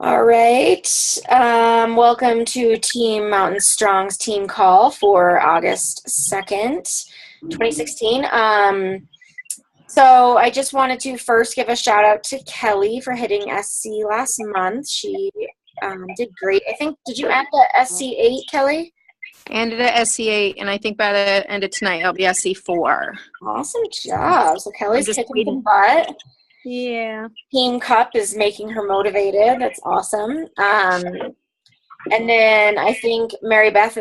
All right. Welcome to Team Mountain Strong's team call for August 2nd, 2016. So I just wanted to first give a shout out to Kelly for hitting SC last month. She did great. I think, did you add the SC8, Kelly? I ended at SC8, and I think by the end of tonight, I'll be SC4. Awesome job. So Kelly's just kicking waiting. some butt. Yeah. Team Cup is making her motivated. That's awesome. And then I think Mary Beth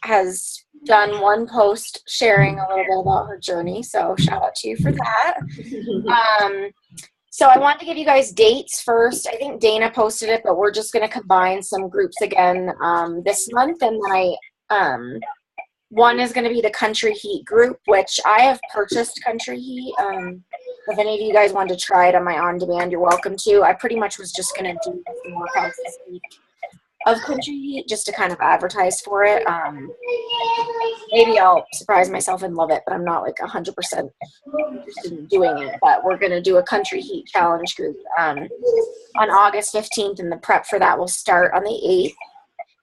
has done one post sharing a little bit about her journey. So shout out to you for that. So I wanted to give you guys dates first. I think Dana posted it, but we're just going to combine some groups again this month. And then one is going to be the Country Heat group, which I have purchased Country Heat. If any of you guys want to try it on my on-demand, you're welcome to. I pretty much was just going to do some workouts this week of Country Heat just to kind of advertise for it. Maybe I'll surprise myself and love it, but I'm not like 100% interested in doing it. But we're going to do a Country Heat challenge group on August 15th, and the prep for that will start on the 8th.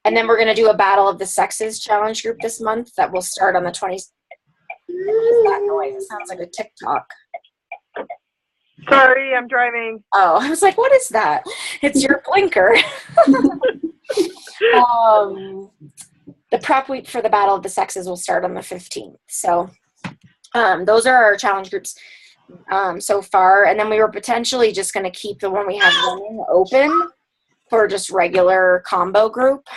And then we're going to do a Battle of the Sexes challenge group this month that will start on the 20th. What is that noise? It sounds like a TikTok. Sorry, I'm driving. Oh, I was like, what is that? It's your blinker. The prep week for the Battle of the Sexes will start on the 15th. So those are our challenge groups so far. And then we were potentially just going to keep the one we have running open for just regular combo group.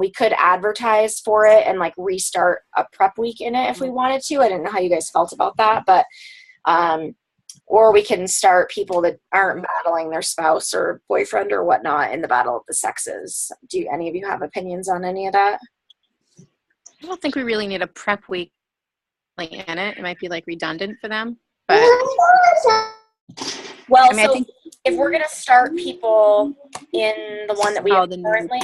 We could advertise for it and like restart a prep week in it if we wanted to. I didn't know how you guys felt about that, but or we can start people that aren't battling their spouse or boyfriend or whatnot in the Battle of the Sexes. Do any of you have opinions on any of that? I don't think we really need a prep week in it. It might be like redundant for them. But well, I think if we're going to start people in the one that we have currently,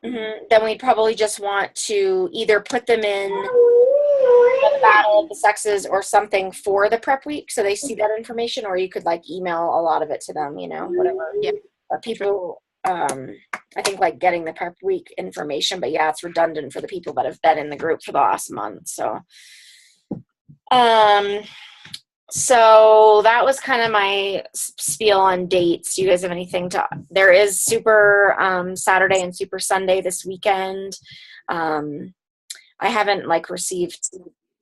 then we'd probably just want to either put them in the Battle of the Sexes or something for the prep week so they see that information, or you could like email a lot of it to them, whatever. Yeah. People, I think like getting the prep week information, but yeah, it's redundant for the people that have been in the group for the last month. So that was kind of my spiel on dates. Do you guys have anything there is Super Saturday and Super Sunday this weekend. I haven't like received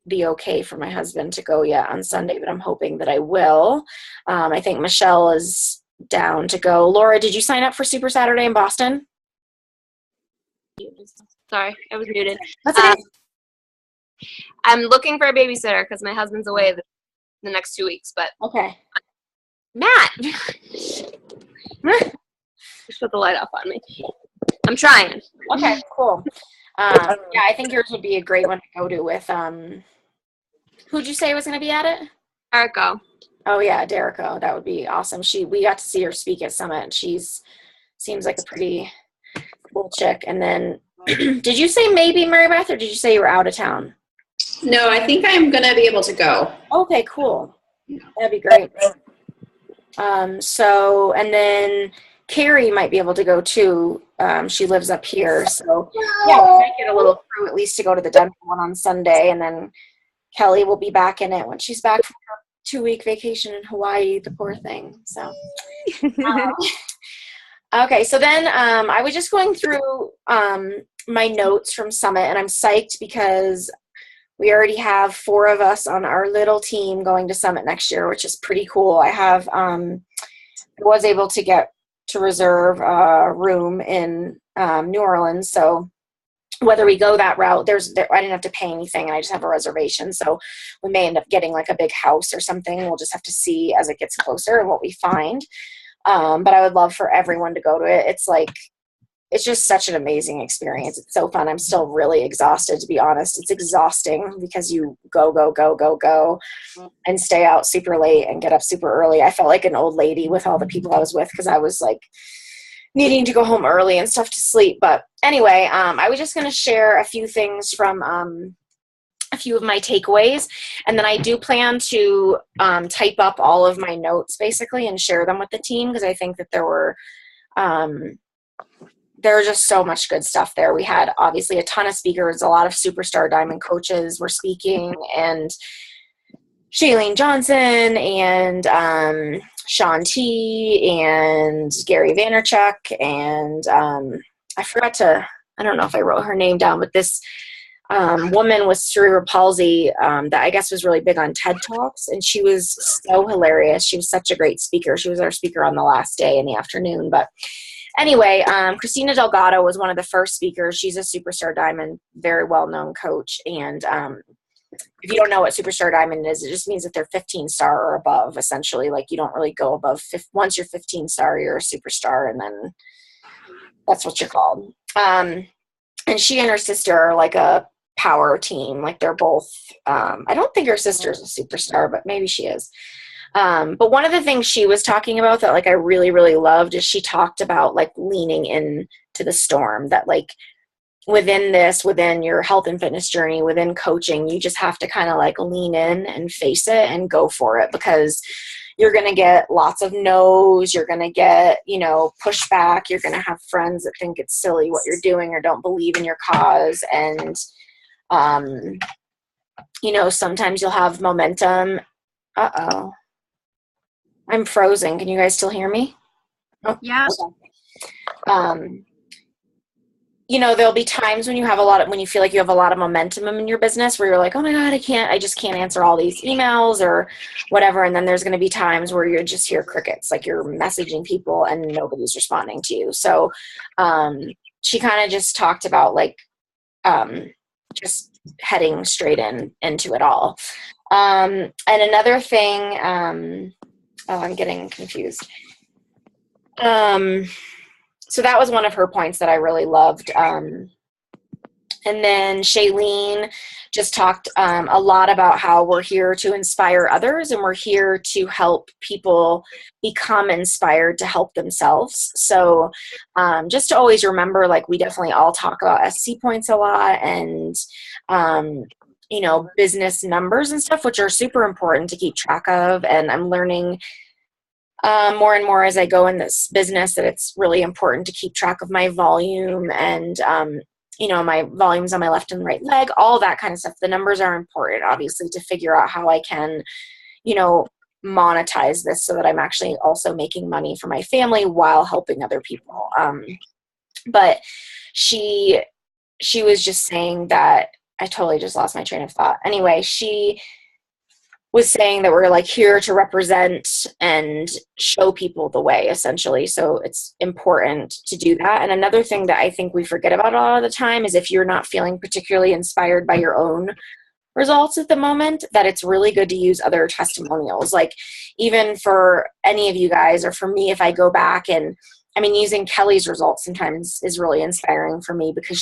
the okay for my husband to go yet on Sunday, but I'm hoping that I will. I think Michelle is down to go. Laura, did you sign up for Super Saturday in Boston? Sorry, I was muted. That's okay. I'm looking for a babysitter because my husband's away the next 2 weeks, but okay. Matt, just put the light off on me. I'm trying. Okay, cool. Yeah, I think yours would be a great one to go to with, who'd you say was going to be at it? Erico. Oh yeah, Derico. That would be awesome. We got to see her speak at Summit. Seems like a pretty cool chick. And then, did you say maybe Mary Beth, or did you say you were out of town? No, I think I'm going to be able to go. Okay, cool. That'd be great. So, and then Carrie might be able to go too. She lives up here. So, yeah, we might get a little crew at least to go to the Denver one on Sunday. And then Kelly will be back in it when she's back from her 2-week vacation in Hawaii, the poor thing. So, okay. So then I was just going through my notes from Summit, and I'm psyched because we already have 4 of us on our little team going to Summit next year, which is pretty cool. I was able to get to reserve a room in New Orleans. So whether we go that route, I didn't have to pay anything, and I just have a reservation. So we may end up getting like a big house or something. We'll just have to see as it gets closer and what we find. But I would love for everyone to go to it. It's just such an amazing experience. It's so fun. I'm still really exhausted, to be honest. It's exhausting because you go and stay out super late and get up super early. I felt like an old lady with all the people I was with because I was like needing to go home early and stuff to sleep. But anyway, I was just going to share a few things from a few of my takeaways, and then I do plan to type up all of my notes basically and share them with the team because I think that there were There was just so much good stuff there. We had obviously a ton of speakers, a lot of superstar diamond coaches were speaking, and Shailene Johnson and Sean T and Gary Vaynerchuk and I don't know if I wrote her name down, but this woman with cerebral palsy that I guess was really big on TED Talks, and she was so hilarious. She was such a great speaker. She was our speaker on the last day in the afternoon. But anyway, Christina Delgado was one of the first speakers. She's a superstar diamond, very well-known coach. And if you don't know what superstar diamond is, it just means that they're 15 star or above, essentially. Like you don't really go above, once you're 15 star, you're a superstar, and then that's what you're called. And she and her sister are like a power team. Like they're both, I don't think her sister's a superstar, but maybe she is. But one of the things she was talking about that like I really, really loved is she talked about like leaning into the storm, that like within your health and fitness journey, within coaching, you just have to kind of like lean in and face it and go for it, because you're going to get lots of no's. You're going to get, pushback. You're going to have friends that think it's silly what you're doing or don't believe in your cause. And, sometimes you'll have momentum. Uh-oh. I'm frozen. Can you guys still hear me? Oh, Yeah. okay. There'll be times when when you feel like you have a lot of momentum in your business where you're like, oh my God, I just can't answer all these emails or whatever. And then there's going to be times where you just hear crickets, like you're messaging people and nobody's responding to you. So, she kind of just talked about like, just heading straight into it all. And another thing, I'm getting confused. So that was one of her points that I really loved. And then Shailene just talked a lot about how we're here to inspire others, and we're here to help people become inspired to help themselves. So just to always remember, like we definitely all talk about SC points a lot, and business numbers and stuff, which are super important to keep track of. And I'm learning more and more as I go in this business that it's really important to keep track of my volume and, my volumes on my left and right leg, all that kind of stuff. The numbers are important, obviously, to figure out how I can, monetize this so that I'm actually also making money for my family while helping other people. But she was just saying that I totally just lost my train of thought. Anyway, she was saying that we're like here to represent and show people the way, essentially. So it's important to do that. And another thing that I think we forget about a lot of the time is if you're not feeling particularly inspired by your own results at the moment, that it's really good to use other testimonials. Like even for any of you guys, or for me, if I go back and using Kelly's results sometimes is really inspiring for me, because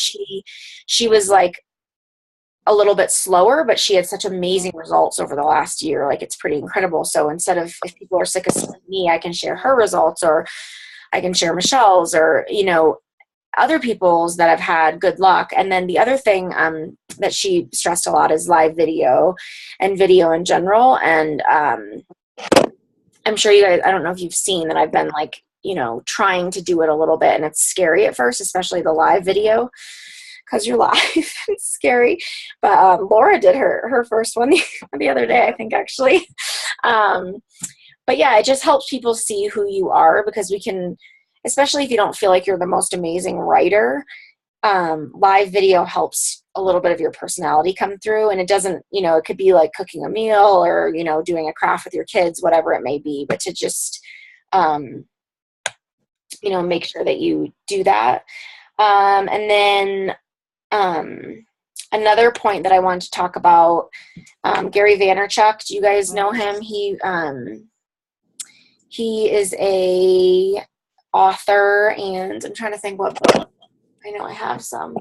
she was like a little bit slower, but she had such amazing results over the last year. Like it's pretty incredible. So instead of, if people are sick of seeing me, I can share her results, or I can share Michelle's, or, other people's that have had good luck. And then the other thing that she stressed a lot is live video and video in general. And I'm sure you guys, I don't know if you've seen that I've been like, trying to do it a little bit, and it's scary at first, especially the live video, because you're live. It's scary. But Laura did her first one the other day, I think, actually. But yeah, it just helps people see who you are, because we can, especially if you don't feel like you're the most amazing writer, live video helps a little bit of your personality come through. And it doesn't, it could be like cooking a meal, or, doing a craft with your kids, whatever it may be, but to just, make sure that you do that. And then another point that I wanted to talk about, Gary Vaynerchuk. Do you guys know him? He is a author, and I'm trying to think what book. I know I have some.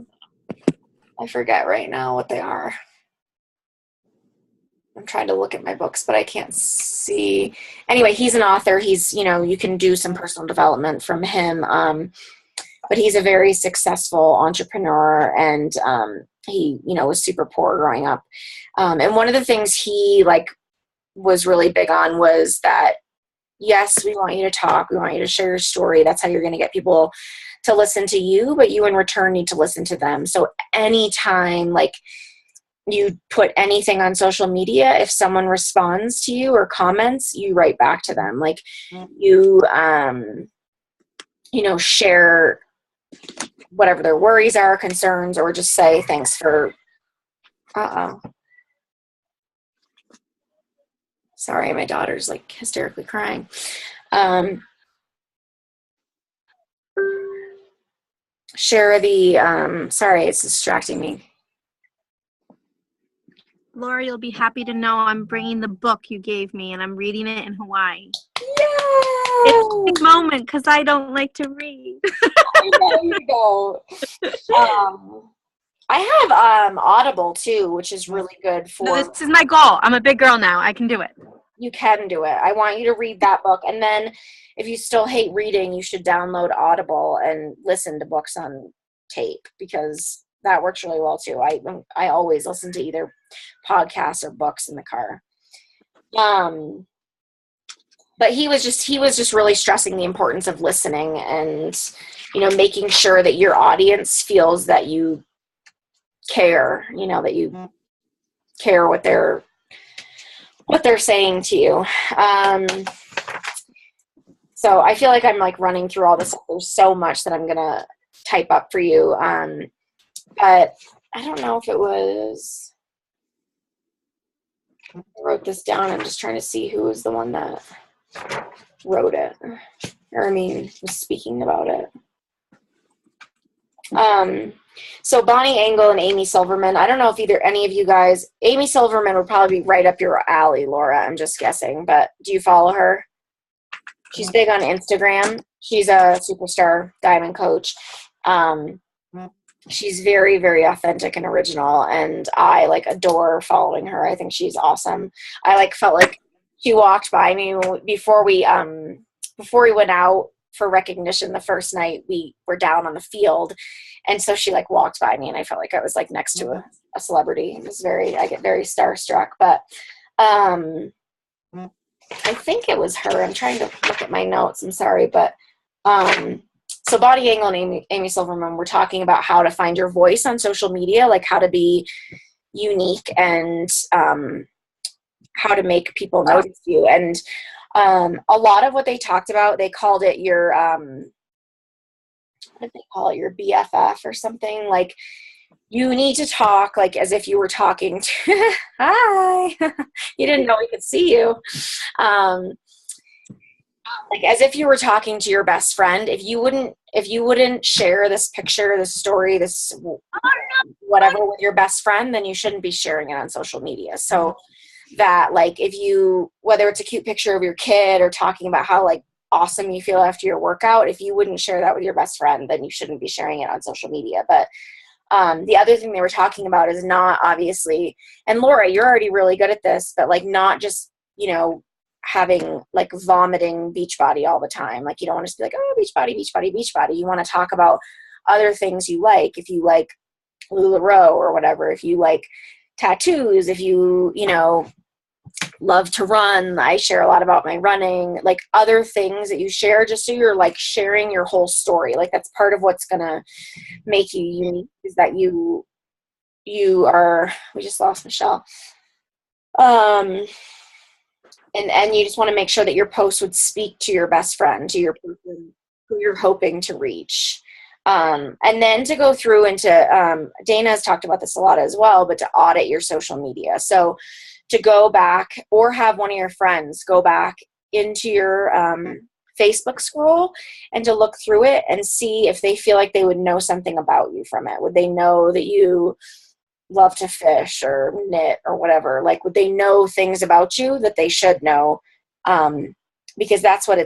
I forget right now what they are. I'm trying to look at my books, but I can't see. Anyway, he's an author. He's, you can do some personal development from him. But he's a very successful entrepreneur, and he, was super poor growing up. And one of the things he was really big on was that, yes, we want you to talk. We want you to share your story. That's how you're going to get people to listen to you, but you in return need to listen to them. So anytime like you put anything on social media, if someone responds to you or comments, you write back to them. Like you, share whatever their worries are, concerns, or just say thanks for, sorry, my daughter's like hysterically crying. Share the, sorry, it's distracting me. Laura, you'll be happy to know I'm bringing the book you gave me, and I'm reading it in Hawaii. Yay! It's a big moment because I don't like to read. I know you don't. I have Audible too, which is really good for. No, this is my goal. I'm a big girl now. I can do it. You can do it. I want you to read that book, and then if you still hate reading, you should download Audible and listen to books on tape, because that works really well too. I always listen to either podcasts or books in the car. But he was just really stressing the importance of listening and, making sure that your audience feels that you care, that you care what they're saying to you. So I feel like I'm like running through all this. There's so much that I'm going to type up for you. But I don't know if it was, I wrote this down. I'm just trying to see who was the one that wrote it, was speaking about it. So Bonnie Engel and Amy Silverman, I don't know if any of you guys, Amy Silverman would probably be right up your alley, Laura, I'm just guessing, but do you follow her? She's big on Instagram. She's a superstar diamond coach. She's very, very authentic and original, and I adore following her. I think she's awesome. I felt like she walked by me before we went out for recognition the first night. We were down on the field, and so she walked by me, and I felt like I was next to a celebrity. It was I get very starstruck, but I think it was her. I'm trying to look at my notes. I'm sorry, but so Bonnie Engel and Amy Silverman were talking about how to find your voice on social media, how to be unique and how to make people notice you. And a lot of what they talked about, they called it your, what did they call it? Your BFF or something. You need to talk as if you were talking to, hi, you didn't know we could see you. As if you were talking to your best friend. If you wouldn't share this picture, this story, this whatever with your best friend, then you shouldn't be sharing it on social media. So that if you, whether it's a cute picture of your kid or talking about how awesome you feel after your workout, if you wouldn't share that with your best friend, then you shouldn't be sharing it on social media. But the other thing they were talking about is not obviously, and Laura, you're already really good at this, but not just, having vomiting beach body all the time. You don't want to just be oh, beach body, beach body, beach body. You want to talk about other things you like. If you like LuLaRoe or whatever, if you like tattoos, if you, love to run. I share a lot about my running, other things that you share, just so you're sharing your whole story. That's part of what's going to make you unique, is that you are, we just lost Michelle. And you just want to make sure that your post would speak to your best friend, to your person who you're hoping to reach. And then to go through into, Dana has talked about this a lot as well, but to audit your social media. So to go back, or have one of your friends go back into your Facebook scroll and to look through it and see if they feel like they would know something about you from it. Would they know that you love to fish or knit or whatever? Would they know things about you that they should know? Because that's what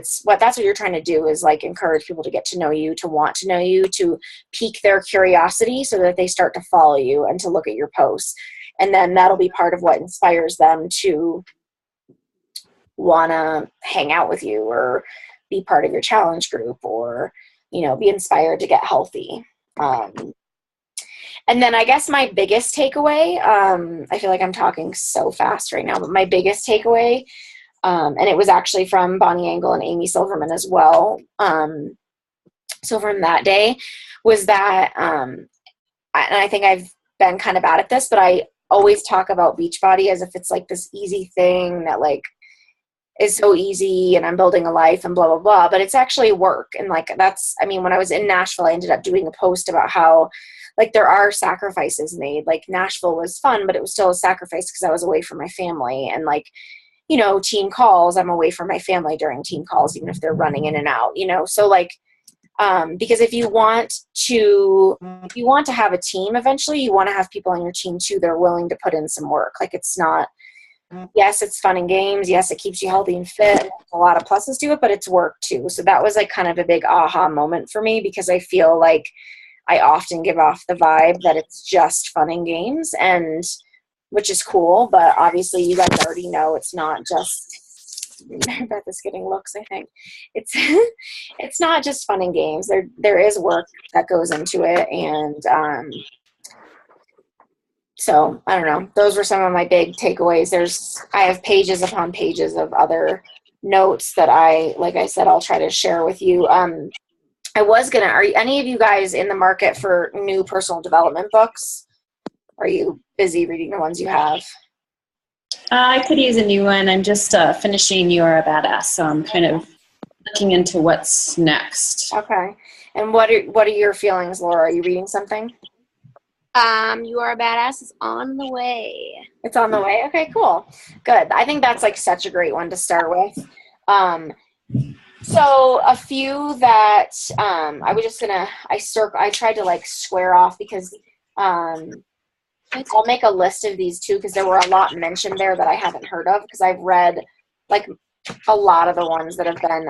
you're trying to do, is encourage people to get to know you, to want to know you, to pique their curiosity so that they start to follow you and to look at your posts. And then that'll be part of what inspires them to want to hang out with you or be part of your challenge group, or, be inspired to get healthy. And then I guess my biggest takeaway, I feel like I'm talking so fast right now, but my biggest takeaway And it was actually from Bonnie Engel and Amy Silverman as well. So from that day was that, and I think I've been kind of bad at this, but I always talk about Beachbody as if it's like this easy thing that like is so easy and I'm building a life and blah, blah, blah. But it's actually work. And like, that's, I mean, when I was in Nashville, I ended up doing a post about how like there are sacrifices made. Like Nashville was fun, but it was still a sacrifice because I was away from my family. And like, you know, team calls, I'm away from my family during team calls, even if they're running in and out, you know? So like, because if you want to have a team, eventually you want to have people on your team too that are willing to put in some work. Like it's not, yes, it's fun and games. Yes, it keeps you healthy and fit. There's a lot of pluses to it, but it's work too. So that was like kind of a big aha moment for me because I feel like I often give off the vibe that it's just fun and games, and which is cool. But obviously you guys already know it's not just, Beth is getting looks, I think. It's it's not just fun and games. There is work that goes into it, and so I don't know. Those were some of my big takeaways. I have pages upon pages of other notes that like I said, I'll try to share with you. Are any of you guys in the market for new personal development books? Are you busy reading the ones you have? I could use a new one. I'm just finishing You Are a Badass, so I'm kind of looking into what's next. Okay. And what are your feelings, Laura? Are you reading something? You Are a Badass is on the way. It's on the way? Okay, cool. Good. I think that's like such a great one to start with. So a few that I tried to like square off because I'll make a list of these too because there were a lot mentioned there that I haven't heard of because I've read like a lot of the ones that have been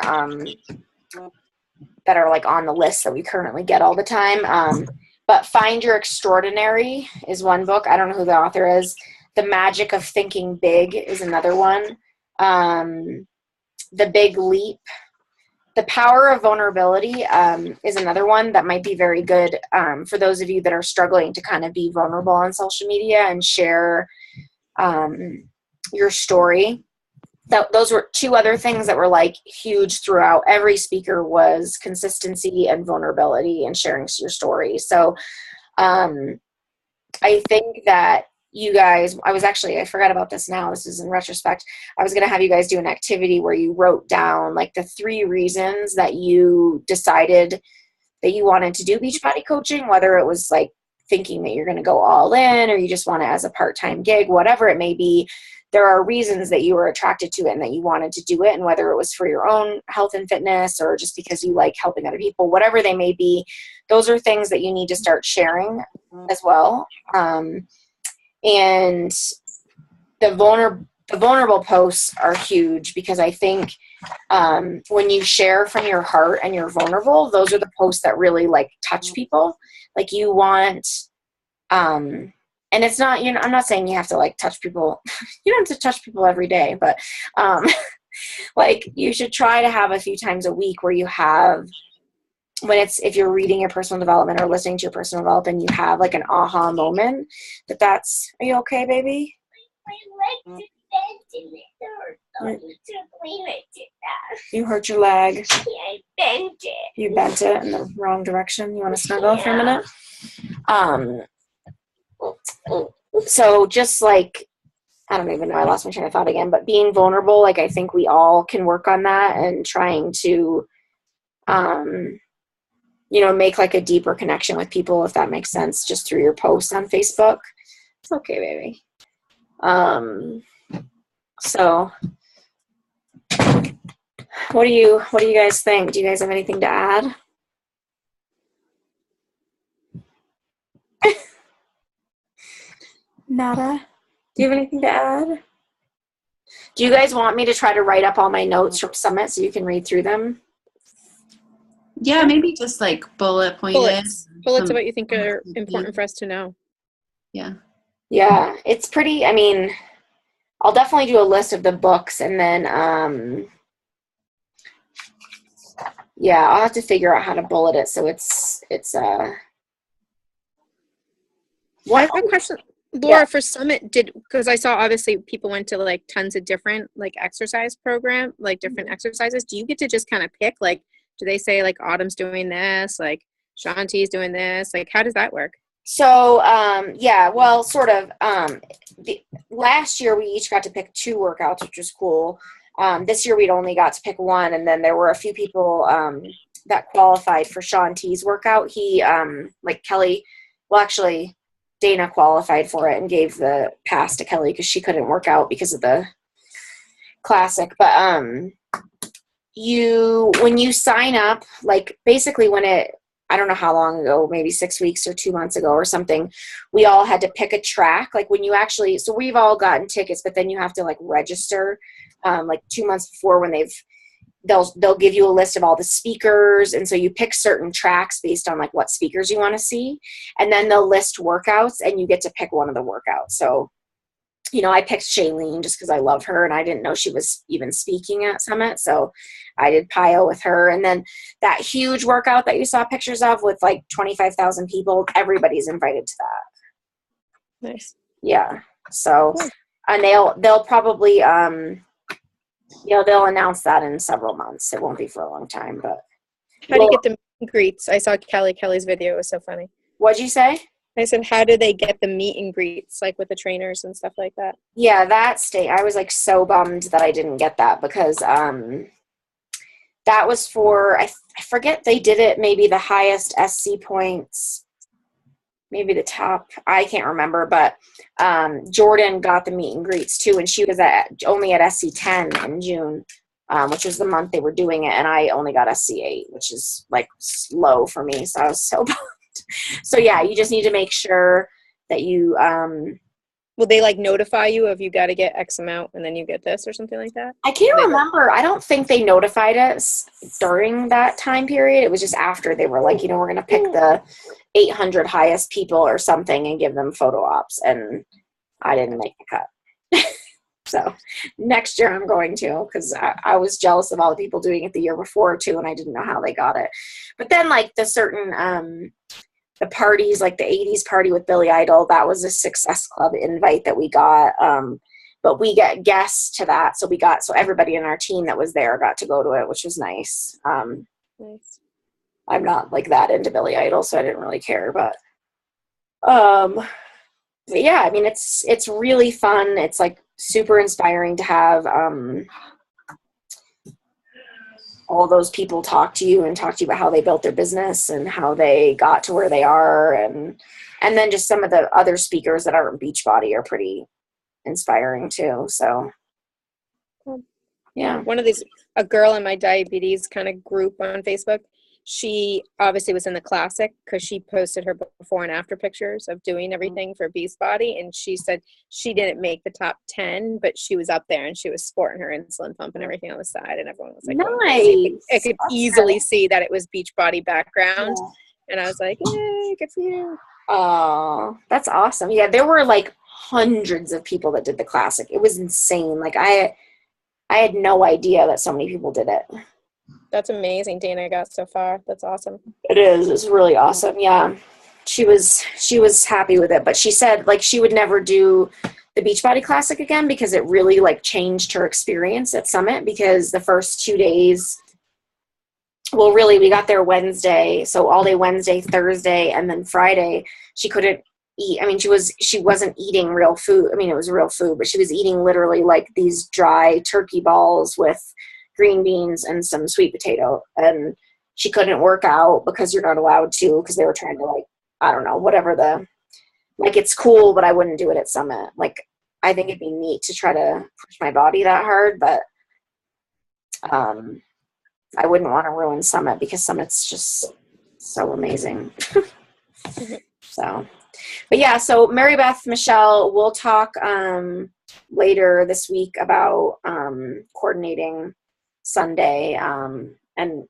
that are like on the list that we currently get all the time. But Find Your Extraordinary is one book. I don't know who the author is. The Magic of Thinking Big is another one. The Big Leap. The Power of Vulnerability is another one that might be very good for those of you that are struggling to kind of be vulnerable on social media and share your story. Those were two other things that were like huge throughout. Every speaker was consistency and vulnerability and sharing your story. So I think that you guys, I forgot about this now. This is in retrospect. I was going to have you guys do an activity where you wrote down like the 3 reasons that you decided that you wanted to do Beachbody coaching, whether it was like thinking that you're going to go all in or you just want it as a part-time gig, whatever it may be. There are reasons that you were attracted to it and that you wanted to do it, and whether it was for your own health and fitness or just because you like helping other people, whatever they may be, those are things that you need to start sharing as well. And the vulnerable posts are huge because I think when you share from your heart and you're vulnerable, those are the posts that really like touch people. Like you want, and it's not, I'm not saying you have to like touch people. You don't have to touch people every day, but like you should try to have a few times a week where you have, if you're reading your personal development or listening to your personal development, you have like an aha moment are you okay, baby? You hurt your leg. I bent it. You bent it in the wrong direction. You want to snuggle for a minute? So just like, I don't even know, I lost my train of thought again, but being vulnerable, like I think we all can work on that and trying to, make like a deeper connection with people, if that makes sense, just through your posts on Facebook. It's okay, baby. So what do you guys think? Do you guys have anything to add? Nada? Do you have anything to add? Do you guys want me to try to write up all my notes from Summit so you can read through them? Yeah, maybe just like bullet pointed. Bullets of what you think are important for us to know. Yeah. Yeah, it's pretty, I'll definitely do a list of the books and then, I'll have to figure out how to bullet it so it's I have a question. Laura, Yeah. for Summit, because I saw obviously people went to like tons of different like exercise program, like different exercises. Do you get to just kind of pick, like, do they say like Autumn's doing this, like Shanti's doing this? Like, how does that work? So, yeah, well, sort of. Last year we each got to pick 2 workouts, which was cool. This year we'd only got to pick 1, and then there were a few people that qualified for Sean T's workout. He, like Kelly, well, actually, Dana qualified for it and gave the pass to Kelly because she couldn't work out because of the classic. But when you sign up, like basically I don't know how long ago, maybe 6 weeks or 2 months ago or something, we all had to pick a track. Like when you actually, so we've all gotten tickets, but then you have to like register like 2 months before when they'll give you a list of all the speakers. And so you pick certain tracks based on like what speakers you want to see. And then they'll list workouts and you get to pick one of the workouts. So, you know, I picked Shailene just because I love her and I didn't know she was even speaking at Summit. So I did PIO with her. And then that huge workout that you saw pictures of with like 25,000 people, everybody's invited to that. Nice. Yeah. So, and they'll probably, they'll announce that in several months. It won't be for a long time, but. How do you get the meet and greets? I saw Kelly's video. It was so funny. What'd you say? I said, how do they get the meet and greets, like with the trainers and stuff like that? Yeah, I was like so bummed that I didn't get that because that was for, I forget, they did it maybe the highest SC points, maybe the top, I can't remember, but Jordan got the meet and greets too, and she was only at SC 10 in June, which was the month they were doing it, and I only got SC 8, which is like low for me, so I was so bummed. So yeah, you just need to make sure that you will they like notify you if you got to get X amount and then you get this or something like that? I can't remember. I don't think they notified us during that time period. It was just after they were like, we're going to pick the 800 highest people or something and give them photo ops, and I didn't make the cut. So next year I'm going to, because I was jealous of all the people doing it the year before too, and I didn't know how they got it. But then like the certain the parties, like the 80s party with Billy Idol, that was a Success Club invite that we got. But we get guests to that. So everybody in our team that was there got to go to it, which was nice. Nice. I'm not like that into Billy Idol, so I didn't really care, but yeah, I mean, it's really fun. It's like super inspiring to have, all those people talk to you about how they built their business and how they got to where they are. And then just some of the other speakers that are in Beachbody are pretty inspiring too. So yeah. A girl in my diabetes kind of group on Facebook, she obviously was in the classic because she posted her before and after pictures of doing everything for Beachbody. And she said she didn't make the top 10, but she was up there and she was sporting her insulin pump and everything on the side. And everyone was like, nice. I could easily see that it was Beachbody background. Yeah. And I was like, yay, good for you. Oh, that's awesome. Yeah, there were like hundreds of people that did the classic. It was insane. Like I had no idea that so many people did it. That's amazing. Dana got so far. That's awesome. It is. It's really awesome. Yeah. She was happy with it, but she said like she would never do the Beachbody Classic again because it really like changed her experience at Summit, because the first 2 days, well, really we got there Wednesday. So all day Wednesday, Thursday, and then Friday, she couldn't eat. I mean, she wasn't eating real food. I mean, it was real food, but she was eating literally like these dry turkey balls with green beans and some sweet potato, and she couldn't work out because you're not allowed to, because they were trying to like, I don't know, whatever it's cool, but I wouldn't do it at Summit. Like, I think it'd be neat to try to push my body that hard, but I wouldn't want to ruin Summit because Summit's just so amazing. So, but yeah, so Mary Beth, Michelle, we'll talk later this week about coordinating Sunday, and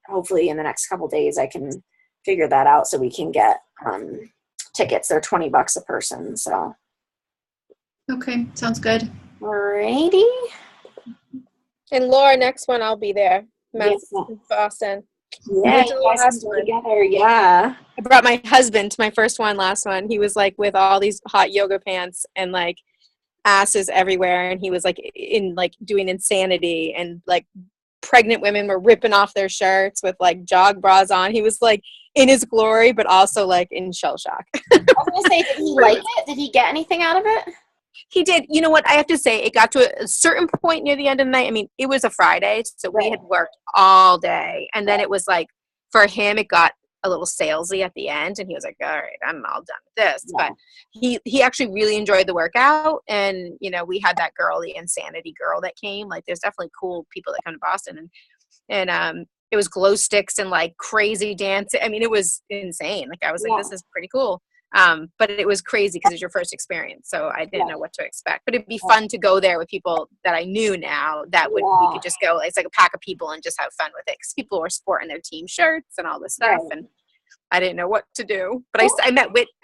hopefully in the next couple days I can figure that out so we can get tickets. They're $20 a person. So okay, sounds good. Alrighty. And Laura, next one I'll be there. Yes. Boston. Yeah, to the you guys last can one. do together. Yeah. I brought my husband to my first one, last one. He was like with all these hot yoga pants and like asses everywhere, and he was like in like doing insanity, and like pregnant women were ripping off their shirts with like jog bras on. He was like in his glory, but also like in shell shock. I was gonna say, did he like it? Did he get anything out of it? He did. You know what? I have to say, it got to a certain point near the end of the night. I mean, it was a Friday, so we had worked all day. And then it was like, for him, it got a little salesy at the end. And he was like, all right, I'm all done with this. Yeah. But he actually really enjoyed the workout. And, you know, we had that girl, the insanity girl that came. Like, there's definitely cool people that come to Boston. And it was glow sticks and like crazy dancing. I mean, it was insane. Like, I was like, this is pretty cool. But it was crazy because it's your first experience, so I didn't know what to expect. But it'd be fun to go there with people that I knew now that we could just go. It's like a pack of people and just have fun with it because people were sporting their team shirts and all this stuff, and I didn't know what to do. But I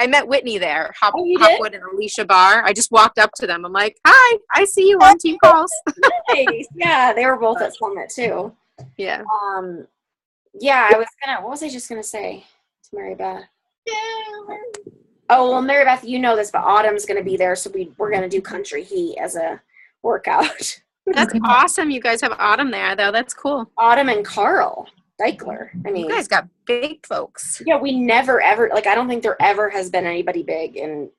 met Whitney there, Hopwood and Alicia Barr. I just walked up to them. I'm like, hi, I see you on team calls. Nice. Yeah, they were both at Summit too. Yeah. Yeah, what was I just gonna say to Mary Beth? Oh, well, Mary Beth, you know this, but Autumn's going to be there, so we're going to do Country Heat as a workout. That's awesome. You guys have Autumn there, though. That's cool. Autumn and Carl Deichler. I mean, you guys got big folks. Yeah, we never ever I don't think there ever has been anybody big in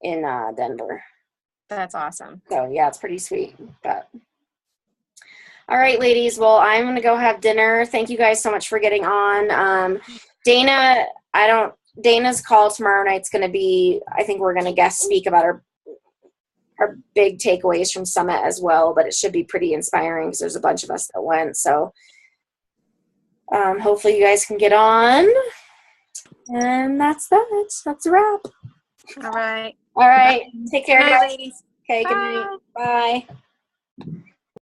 Denver. That's awesome. So yeah, it's pretty sweet. But all right, ladies. Well, I'm going to go have dinner. Thank you guys so much for getting on. Dana's call tomorrow night's going to be, I think we're going to guest speak about our big takeaways from Summit as well, but it should be pretty inspiring because there's a bunch of us that went. So hopefully you guys can get on. And that's that. That's a wrap. All right. All right. Take care, Bye, guys. ladies. Okay, good night. Bye.